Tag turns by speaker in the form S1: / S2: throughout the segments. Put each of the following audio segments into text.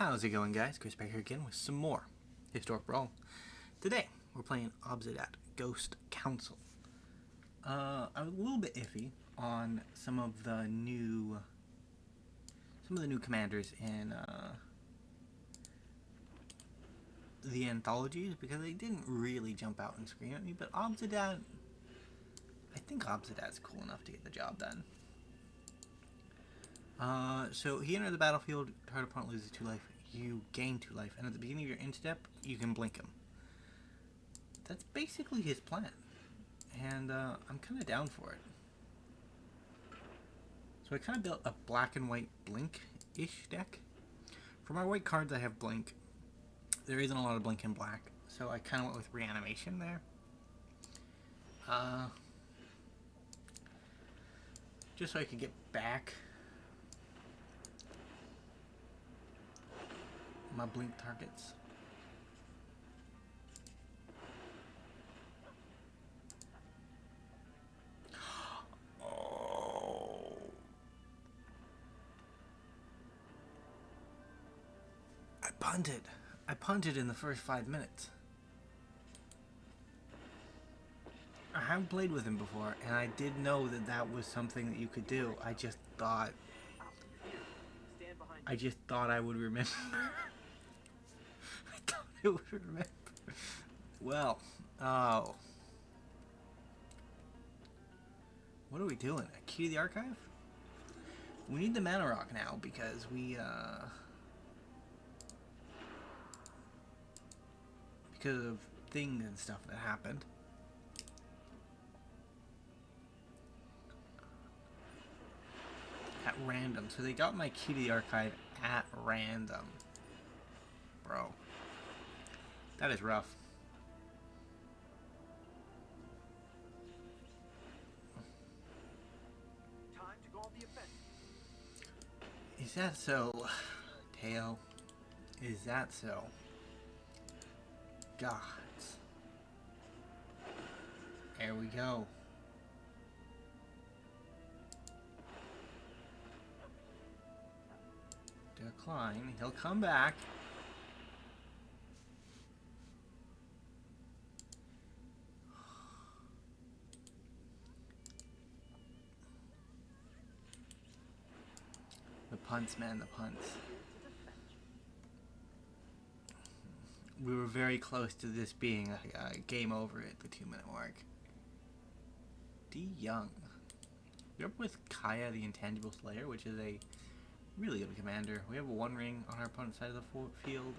S1: How's it going, guys? Chris back here again with some more Historic Brawl. Today, we're playing Obzedat, Ghost Council. I'm a little bit iffy on some of the new commanders in the anthologies because they didn't really jump out and scream at me, but Obzedat, I think Obzedat's cool enough to get the job done. So he enters the battlefield, target opponent loses 2 life, you gain 2 life, and at the beginning of your instep, you can blink him. That's basically his plan, and I'm kind of down for it. So I kind of built a black and white blink-ish deck. For my white cards, I have blink. There isn't a lot of blink in black, so I kind of went with reanimation there. Just so I could get back my blink targets. Oh. I punted in the first 5 minutes. I haven't played with him before, and I did know that that was something that you could do. I just thought I would remember. I thought I would remember. Well, oh. What are we doing? A key to the archive? We need the mana rock now because because of things and stuff that happened. At random. So they got my key to the archive at random. Bro. That is rough.
S2: Time to go on the offensive.
S1: Is that so? Tail. Is that so? Gods. There we go. Decline. He'll come back. The punts, man, the punts. We were very close to this being a game over at the 2-minute mark. D. Young. You're up with Kaya the Intangible Slayer, which is a really good commander. We have a 1 ring on our opponent's side of the field.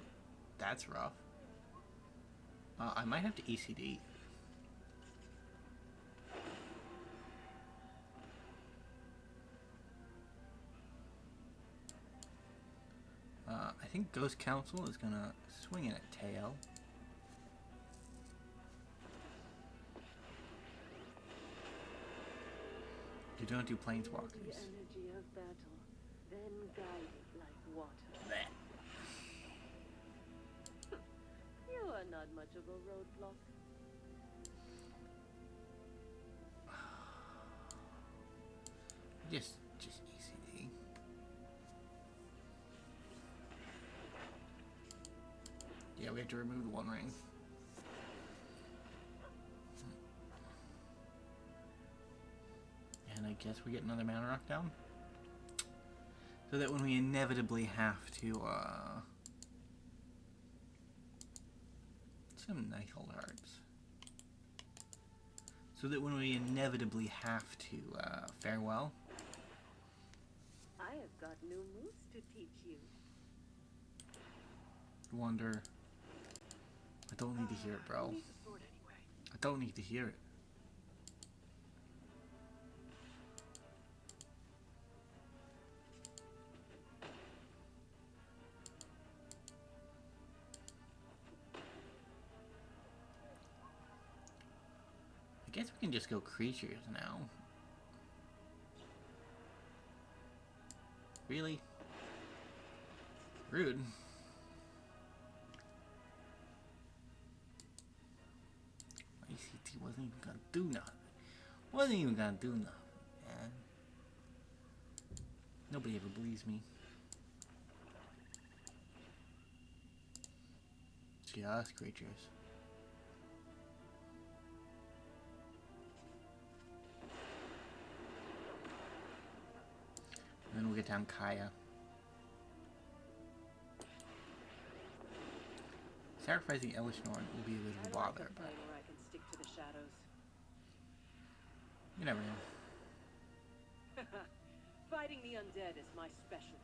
S1: That's rough. I might have to ECD. I think Ghost Council is gonna swing in a tail. You don't do planeswalkers.
S3: The energy of battle, then guide it like water.
S1: Blech.
S3: You are not much of a roadblock.
S1: Just ECD. Yeah, we have to remove the 1 ring. And I guess we get another mana rock down. So that when we inevitably have to, some nice old hearts. So that when we inevitably have to, farewell.
S3: I have got new moves to teach you.
S1: Wonder. I don't need to hear it, bro. I don't need to hear it. I guess we can just go creatures now. Really? Rude. ICT wasn't even gonna do nothing. Wasn't even gonna do nothing, man. Nobody ever believes me. Just creatures. And then we'll get down Kaya. Sacrificing Elesh Norn will be a bit of a bother, but
S3: where I can stick to the shadows.
S1: you never know.
S3: Fighting the undead is my specialty.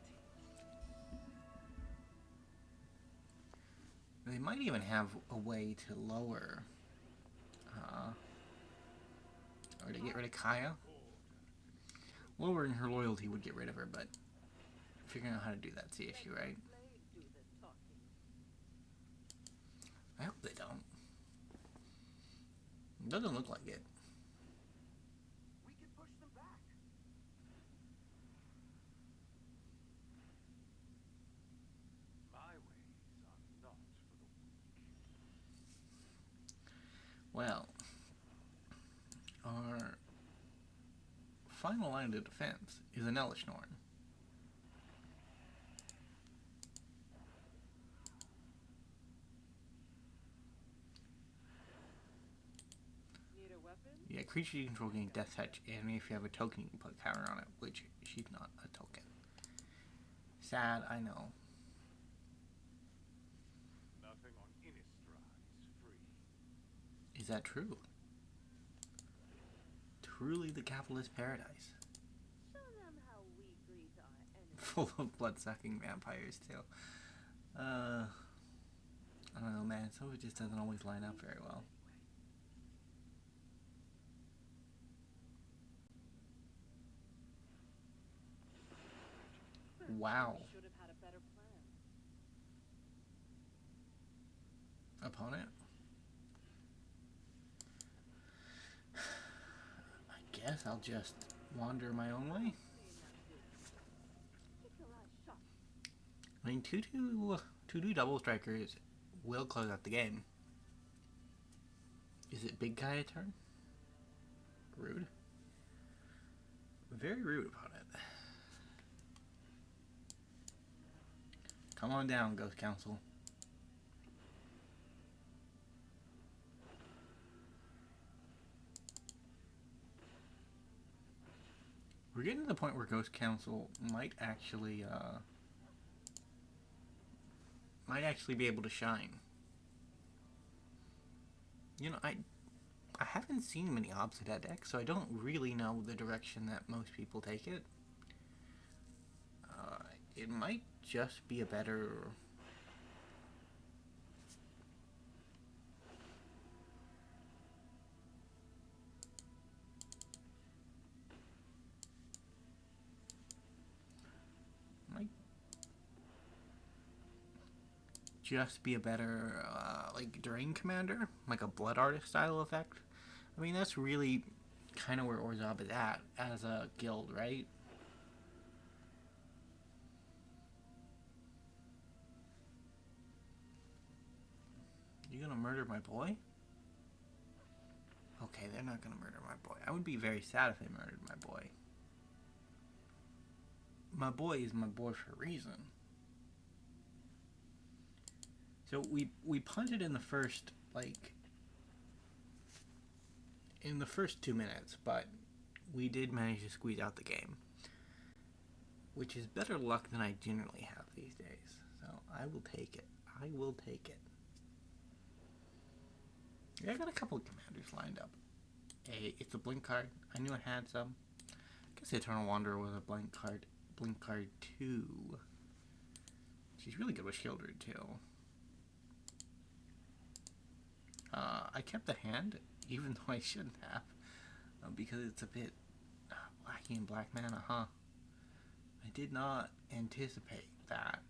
S1: They might even have a way to lower, or to get rid of Kaya. Lowering her loyalty would get rid of her, but figuring out how to do that's the issue, right?
S3: Do the talking.
S1: I hope they don't. It doesn't look like it.
S2: We can push them back. My ways are not for the weak.
S1: Well, our final line of defense is an Elesh Norn.
S3: Need a weapon?
S1: Yeah, creature you control gain Death Touch, and if you have a token, you can put counter on it, which she's not a token. Sad, I know.
S2: Nothing on Innistrad is free.
S1: Is that true? Truly the capitalist paradise.
S3: Show them how we greet our enemies.
S1: Full of blood-sucking vampires, too. I don't know, man. Some of it just doesn't always line up very well. Wow.
S3: We should have had a better plan.
S1: Opponent? I guess I'll just wander my own way.
S3: Take your last shot.
S1: I mean, 2/2 double strikers will close out the game. Is it Big Kaya turn? Rude. Very rude, opponent. Come on down, Ghost Council. We're getting to the point where Ghost Council might actually be able to shine. You know, I haven't seen many Obzedat decks, so I don't really know the direction that most people take it. It might just be a better... just be a better, like, Drain Commander, like a Blood Artist style effect. I mean, that's really kind of where Orzhov is at as a guild, right? You gonna murder my boy? Okay, they're not gonna murder my boy. I would be very sad if they murdered my boy. My boy is my boy for a reason. So we punted in the first, like, in the first 2 minutes, but we did manage to squeeze out the game, which is better luck than I generally have these days. So I will take it. I will take it. Yeah, I got a couple of commanders lined up. It's a blink card. I knew I had some. I guess Eternal Wanderer was a blink card. Blink card 2. She's really good with Sheoldred too. I kept the hand, even though I shouldn't have, because it's a bit wacky and black mana, huh? I did not anticipate that.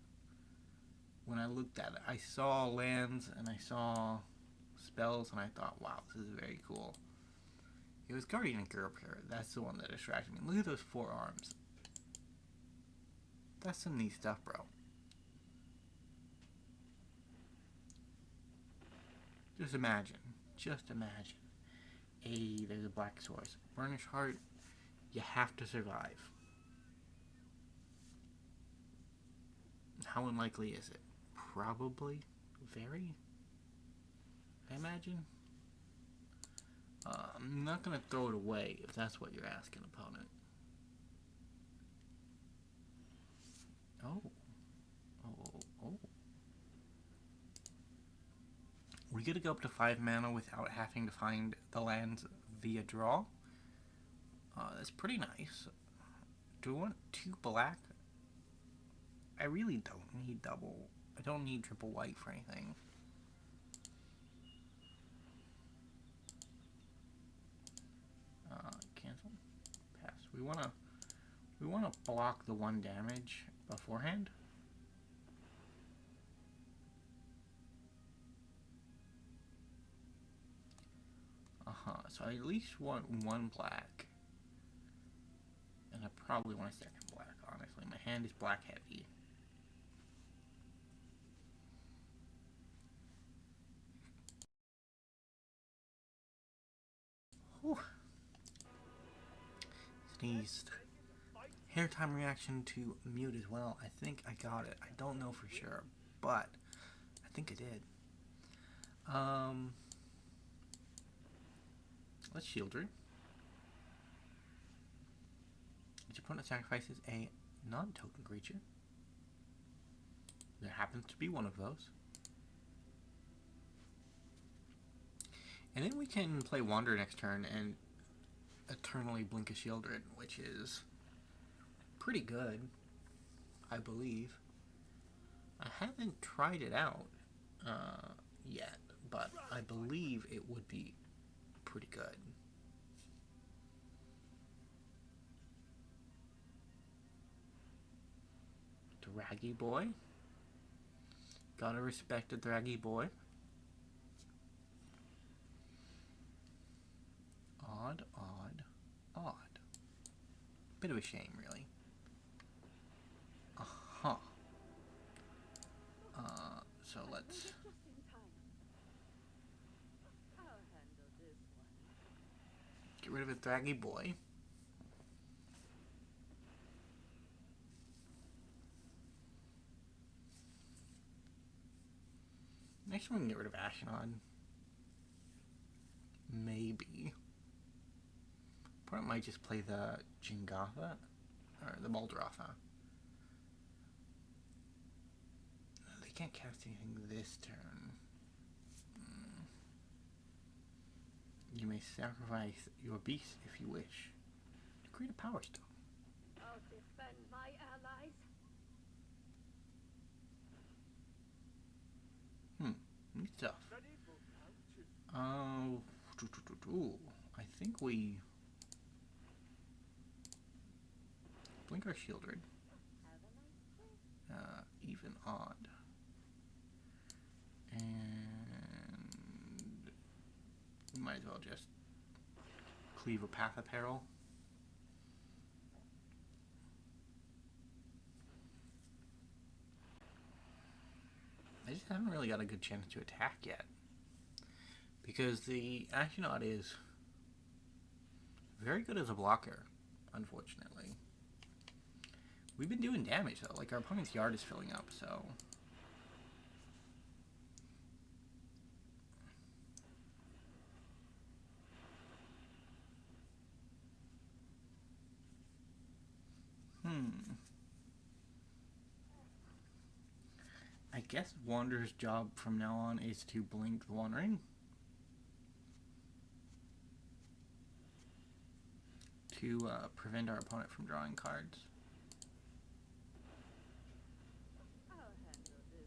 S1: When I looked at it, I saw lands and I saw spells, and I thought, wow, this is very cool. It was Guardian of Ghirapur. That's the one that distracted me. Look at those 4 arms. That's some neat stuff, bro. Just imagine. Just imagine. Hey, there's a black source. Burnished Heart, you have to survive. How unlikely is it? Probably very. I imagine. I'm not gonna throw it away if that's what you're asking, opponent. Oh. Oh. We get to go up to 5 mana without having to find the lands via draw. That's pretty nice. Do we want 2 black? I really don't need double. I don't need triple white for anything. Cancel. Pass. We wanna block the 1 damage beforehand. So I at least want 1 black. And I probably want a 2nd black, honestly. My hand is black heavy. Whew. Sneezed. Hair time reaction to mute as well. I think I got it. I don't know for sure, but I think I did. Let's Sheoldred. Each opponent sacrifices a non-token creature. There happens to be one of those. And then we can play Wander next turn and eternally blink a Sheoldred, which is pretty good, I believe. I haven't tried it out yet, but I believe it would be pretty good. Draggy boy. Gotta respect a draggy boy. Odd. Bit of a shame, really. So let's... get rid of a draggy boy. Next one we can get rid of Ashnod. Maybe. Opponent might just play the Jingatha or the Baldrafa. They can't cast anything this turn. You may sacrifice your beast if you wish to create a Power Stone.
S3: I'll defend my allies.
S1: Neat stuff. I think we blink our Sheoldred. Even odd. And we might as well just cleave a Path of Peril. I just haven't really got a good chance to attack yet. Because the Ashnod is very good as a blocker, unfortunately. We've been doing damage though, like our opponent's yard is filling up, so... I guess Wander's job from now on is to blink the One Ring. To prevent our opponent from drawing cards.
S3: I'll handle this one.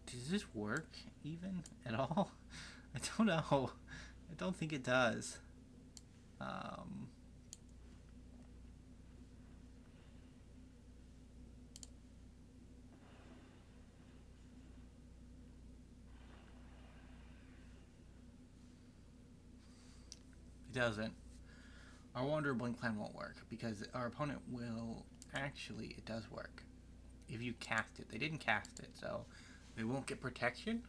S1: Does this work even at all? I don't know. I don't think it does. It doesn't. Our Wanderer Blink plan won't work because our opponent will... Actually, it does work. If you cast it. They didn't cast it, so they won't get protection.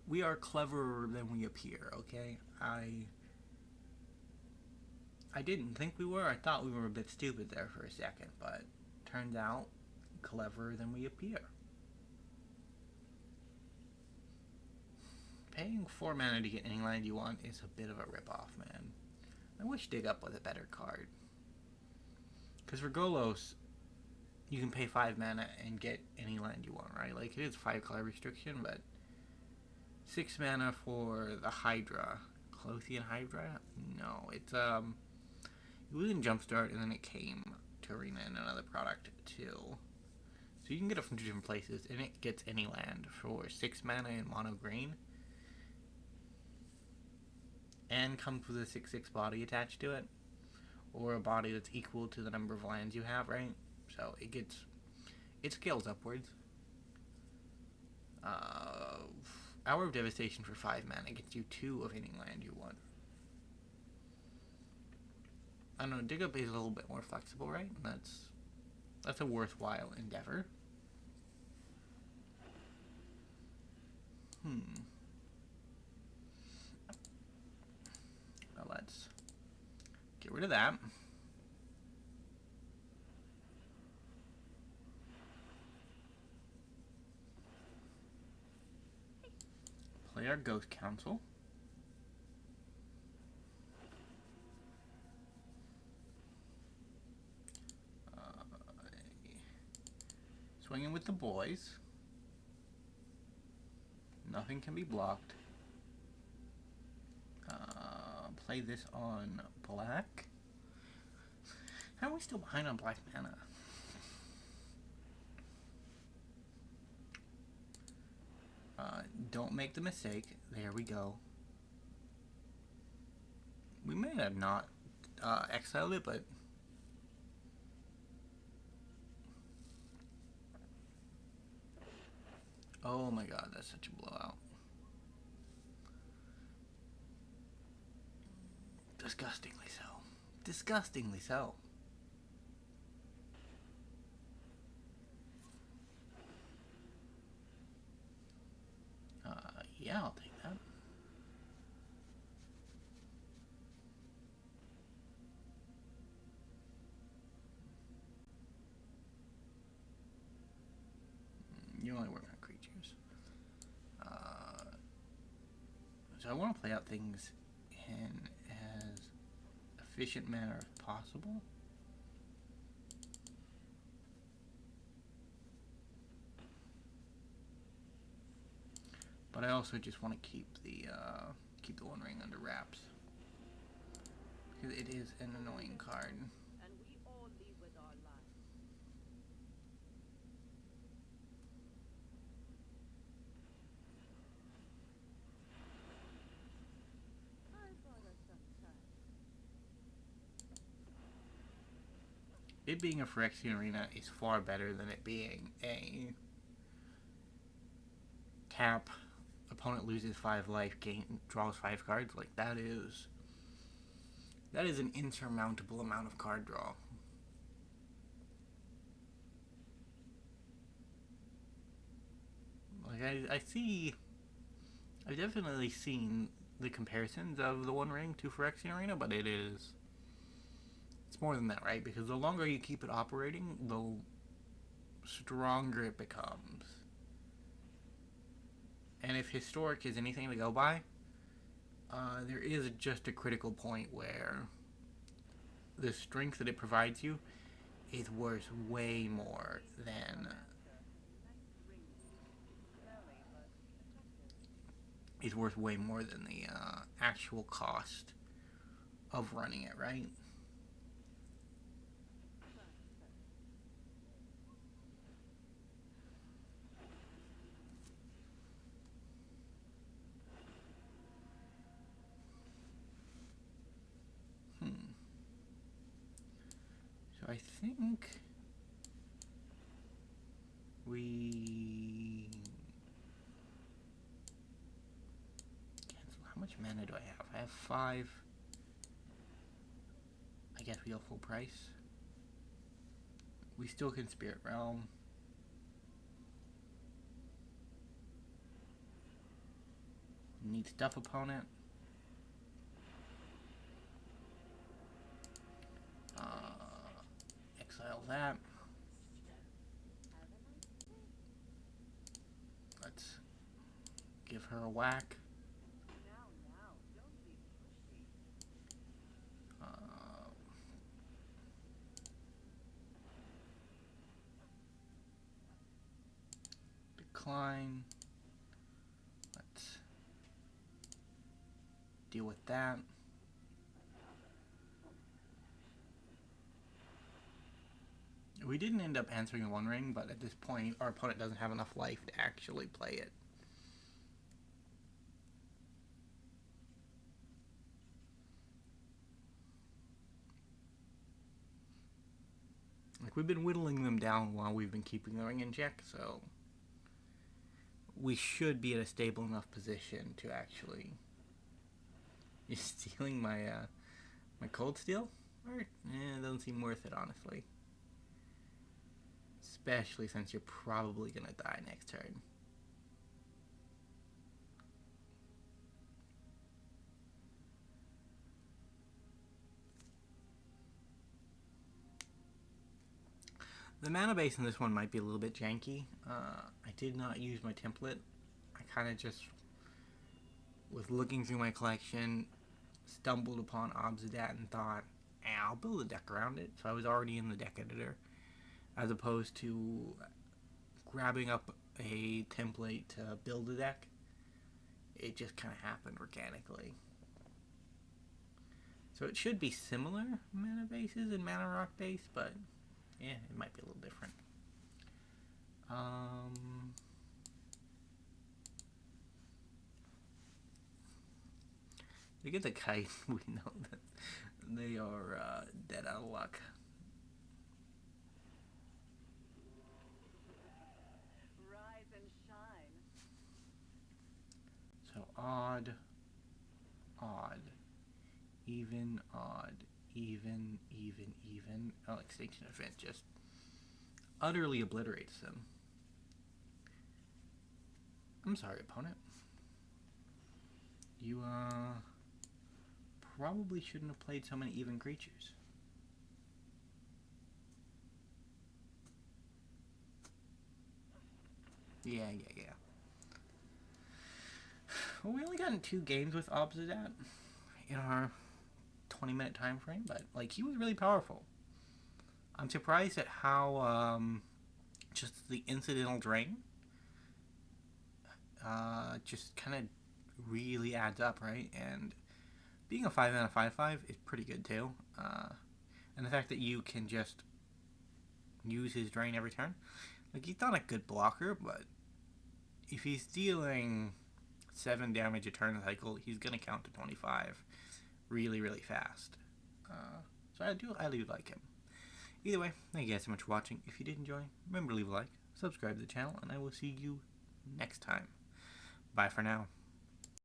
S1: We are cleverer than we appear, okay? I didn't think we were. I thought we were a bit stupid there for a second, but turns out cleverer than we appear. Paying 4 mana to get any land you want is a bit of a ripoff, man. I wish Dig Up was a better card. Because for Golos, you can pay 5 mana and get any land you want, right? Like, it is 5 color restriction, but 6 mana for the Hydra. Clothian Hydra? No, it's, it was in Jumpstart, and then it came to Arena in another product, too. So you can get it from 2 different places, and it gets any land for 6 mana in mono green. And comes with a 6/6 body attached to it. Or a body that's equal to the number of lands you have, right? So it scales upwards. Hour of Devastation for 5 mana gets you 2 of any land you want. I don't know, Dig Up is a little bit more flexible, right? That's a worthwhile endeavor. Well, let's get rid of that. Play our Ghost Council. Swinging with the boys. Nothing can be blocked. Play this on black. How are we still behind on black mana? Don't make the mistake. There we go. We may have not exiled it, but oh my god, that's such a blowout. Disgustingly so. Disgustingly so. Yeah, I'll take that. You only work on creatures. So I want to play out things in as efficient manner as possible. But I also just want to keep the One Ring under wraps, because it is an annoying card.
S3: And we all leave with our lives. I bought us some time.
S1: It being a Phyrexian Arena is far better than it being a tap, opponent loses 5 life, draws 5 cards. Like, that is an insurmountable amount of card draw. Like, I've definitely seen the comparisons of the One Ring to Phyrexian Arena, but it's more than that, right? Because the longer you keep it operating, the stronger it becomes. And if Historic is anything to go by, there is just a critical point where the strength that it provides you is worth way more than the actual cost of running it, right? So I think we cancel. How much mana do I have? I have 5. I guess we go full price. We still can Spirit Realm. Need stuff opponent. Exile that. her a whack.
S3: Now, don't be pushy.
S1: Decline. Let's deal with that. We didn't end up answering the One Ring, but at this point, our opponent doesn't have enough life to actually play it. Like, we've been whittling them down while we've been keeping the ring in check, so we should be at a stable enough position to actually... You're stealing my my cold steel? Or, it doesn't seem worth it, honestly. Especially since you're probably gonna die next turn. The mana base in this one might be a little bit janky. I did not use my template. I kind of just was looking through my collection, stumbled upon Obzedat and thought, I'll build a deck around it. So I was already in the deck editor, as opposed to grabbing up a template to build a deck. It just kind of happened organically. So it should be similar mana bases and mana rock base, but yeah, it might be a little different. Look at the kite. We know that they are dead out of luck.
S3: Rise and shine.
S1: So odd, odd, even, odd, even, even. Oh, Extinction Event just utterly obliterates them. I'm sorry, opponent. You, probably shouldn't have played so many even creatures. Yeah. Well, we only gotten 2 games with Obzedat in our 20-minute time frame, but, like, he was really powerful. I'm surprised at how, just the incidental drain, just kind of really adds up, right? And being a 5-mana 5/5 is pretty good too. And the fact that you can just use his drain every turn, like, he's not a good blocker, but if he's dealing 7 damage a turn cycle, he's gonna count to 25 really, really fast. So I do like him. Either way, thank you guys so much for watching. If you did enjoy, remember to leave a like, subscribe to the channel, and I will see you next time. Bye for now.